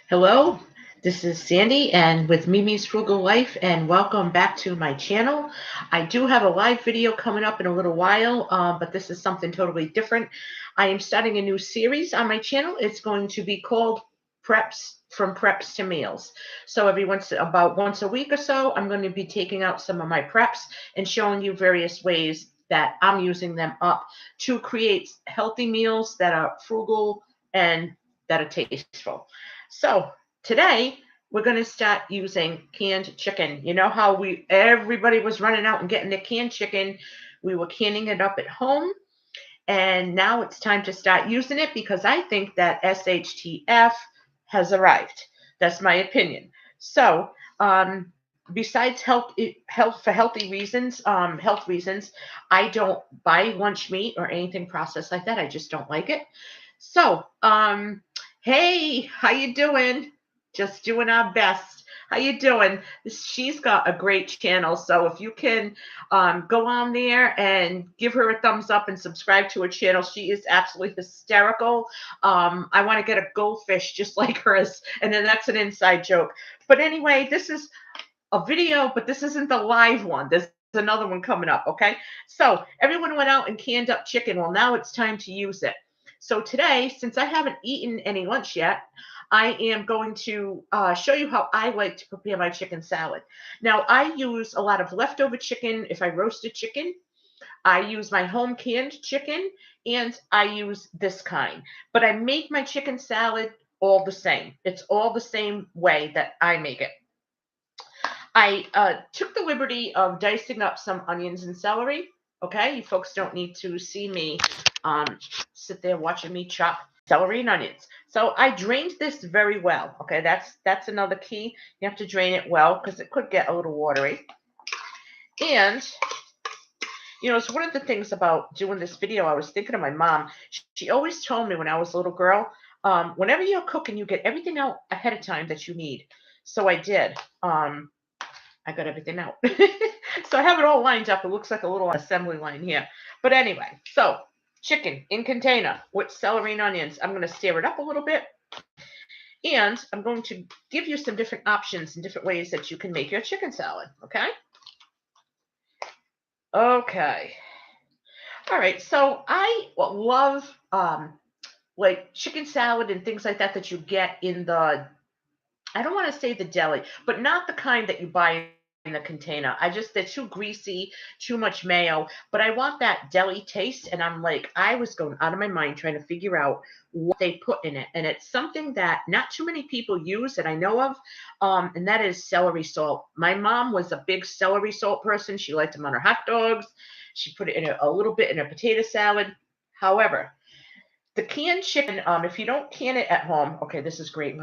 Hello, this is Sandy and with Mimi's Frugal Life, and welcome back to my channel. I do have a live video coming up in a little while, but this is something totally different. I am starting a new series on my channel. It's going to be called Preps from Preps to Meals. So about once a week or so, I'm going to be taking out some of my preps and showing you various ways that I'm using them up to create healthy meals that are frugal and that are tasteful. So today we're going to start using canned chicken. You know how everybody was running out and getting the canned chicken. We were canning it up at home, and now it's time to start using it because I think that SHTF has arrived. That's my opinion. So, besides health for health reasons, I don't buy lunch meat or anything processed like that. I just don't like it. So, hey, how you doing? Just doing our best. How you doing? She's got a great channel, so if you can go on there and give her a thumbs up and subscribe to her channel, she is absolutely hysterical. I want to get a goldfish just like hers, and then that's an inside joke. But anyway, this is a video, but this isn't the live one. There's another one coming up, okay? So everyone went out and canned up chicken. Well, now it's time to use it. So today, since I haven't eaten any lunch yet, I am going to show you how I like to prepare my chicken salad. Now, I use a lot of leftover chicken if I roasted chicken. I use my home canned chicken, and I use this kind. But I make my chicken salad all the same. It's all the same way that I make it. I took the liberty of dicing up some onions and celery. Okay, you folks don't need to see me sit there watching me chop celery and onions. So I drained this very well. Okay, that's another key. You have to drain it well because it could get a little watery. And it's one of the things about doing this video. I was thinking of my mom. She always told me when I was a little girl, whenever you're cooking, you get everything out ahead of time that you need. So I did. I got everything out. So I have it all lined up. It looks like a little assembly line here. But anyway, so chicken in container with celery and onions. I'm going to stir it up a little bit. And I'm going to give you some different options and different ways that you can make your chicken salad. Okay? Okay. All right. So I love like chicken salad and things like that you get in I don't want to say the deli, but not the kind that you buy in the container. They're too greasy, too much mayo, but I want that deli taste. And I was going out of my mind trying to figure out what they put in it. And it's something that not too many people use that I know of, and that is celery salt. My mom was a big celery salt person. She liked them on her hot dogs. She put it in a little bit in her potato salad. However, the canned chicken, if you don't can it at home, okay, this is great.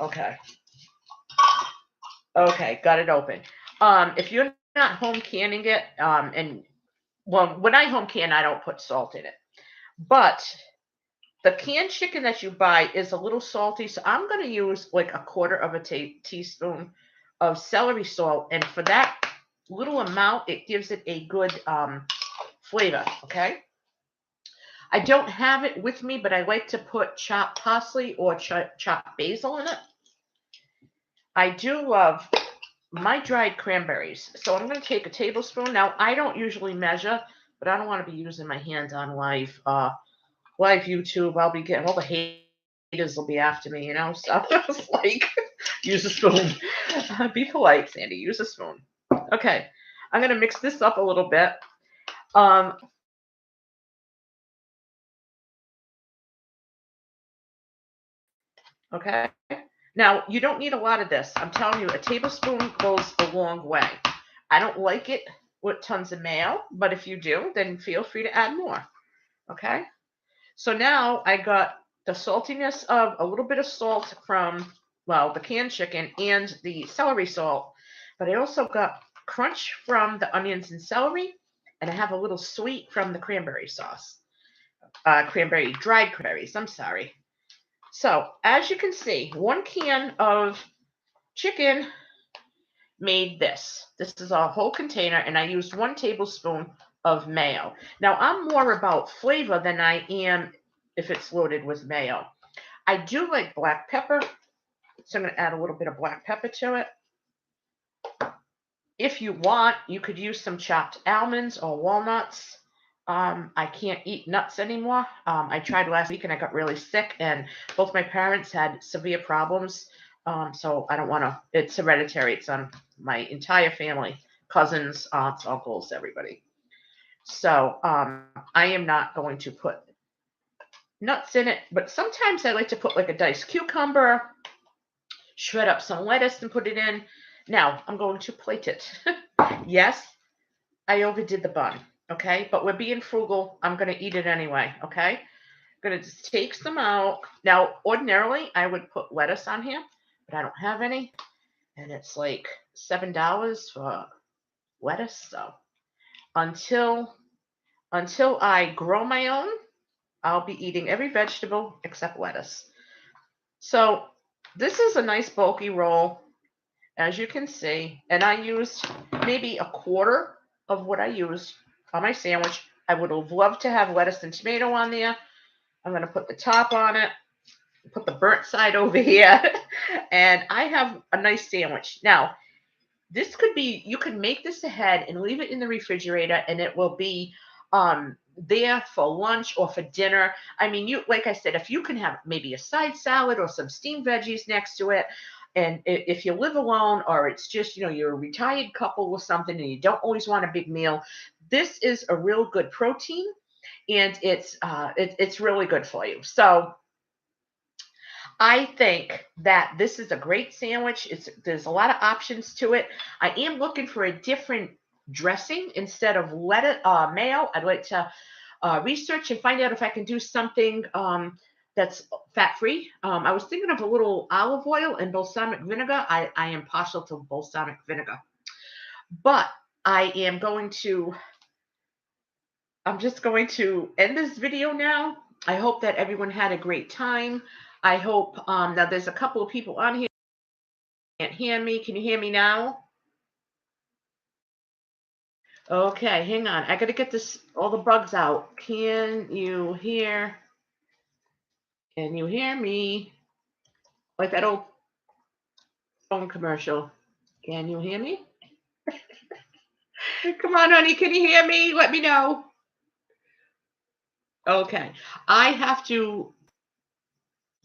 Okay. Okay, got it open. If you're not home canning it, and well, when I home can, I don't put salt in it. But the canned chicken that you buy is a little salty, so I'm going to use like a quarter of a teaspoon of celery salt, and for that little amount, it gives it a good flavor. Okay. I don't have it with me, but I like to put chopped parsley or chopped basil in it. I do love my dried cranberries. So I'm going to take a tablespoon. Now, I don't usually measure, but I don't want to be using my hand on live YouTube. I'll be getting all the haters will be after me, So it's like, use a spoon. Be polite, Sandy. Use a spoon. Okay. I'm going to mix this up a little bit. Okay. Now, you don't need a lot of this. I'm telling you, a tablespoon goes a long way. I don't like it with tons of mayo, but if you do, then feel free to add more. Okay. So now I got the saltiness of a little bit of salt from, the canned chicken and the celery salt, but I also got crunch from the onions and celery, and I have a little sweet from the cranberry sauce. Dried cranberries, I'm sorry. So as you can see, 1 can of chicken made this. This is a whole container, and I used 1 tablespoon of mayo. Now, I'm more about flavor than I am if it's loaded with mayo. I do like black pepper, so I'm going to add a little bit of black pepper to it. If you want, you could use some chopped almonds or walnuts. I can't eat nuts anymore. I tried last week and I got really sick, and both my parents had severe problems. So I don't want to, it's hereditary. It's on my entire family, cousins, aunts, uncles, everybody. So I am not going to put nuts in it, but sometimes I like to put like a diced cucumber, shred up some lettuce and put it in. Now I'm going to plate it. Yes, I overdid the bun, okay? But we're being frugal. I'm going to eat it anyway, okay? I'm going to just take some out. Now, ordinarily, I would put lettuce on here, but I don't have any. And it's like $7 for lettuce. So until I grow my own, I'll be eating every vegetable except lettuce. So this is a nice bulky roll, as you can see. And I used maybe a quarter of what I used on my sandwich. I would have loved to have lettuce and tomato on there. I'm going to put the top on it, put the burnt side over here, and I have a nice sandwich. Now, this could be, you could make this ahead and leave it in the refrigerator, and it will be there for lunch or for dinner. I mean, you, like I said, if you can have maybe a side salad or some steamed veggies next to it, and if you live alone or it's just, you're a retired couple or something and you don't always want a big meal, this is a real good protein, and it's really good for you. So I think that this is a great sandwich. There's a lot of options to it. I am looking for a different dressing instead of lettuce, mayo. I'd like to research and find out if I can do something that's fat-free. I was thinking of a little olive oil and balsamic vinegar. I am partial to balsamic vinegar. But I'm just going to end this video now. I hope that everyone had a great time. I hope, now there's a couple of people on here who can't hear me. Can you hear me now? Okay, hang on. I got to get all the bugs out. Can you hear me? Like that old phone commercial. Can you hear me? Come on, honey. Can you hear me? Let me know. Okay. I have to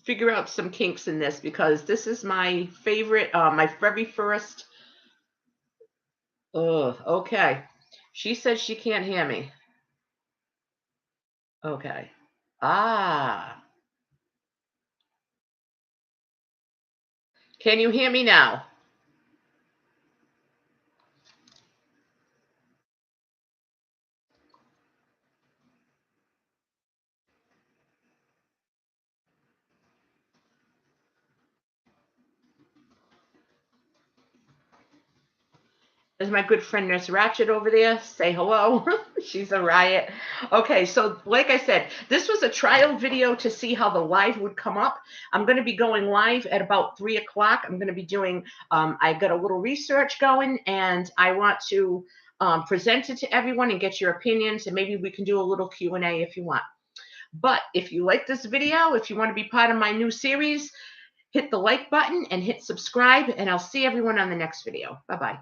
figure out some kinks in this because this is my favorite, my very first. Okay. She says she can't hear me. Okay. Ah. Can you hear me now? There's my good friend Nurse Ratchet over there. Say hello. She's a riot. Okay, so like I said, this was a trial video to see how the live would come up. I'm going to be going live at about 3 o'clock. I'm going to be doing, I got a little research going, and I want to present it to everyone and get your opinions, and maybe we can do a little Q&A if you want. But if you like this video, if you want to be part of my new series, hit the like button and hit subscribe, and I'll see everyone on the next video. Bye-bye.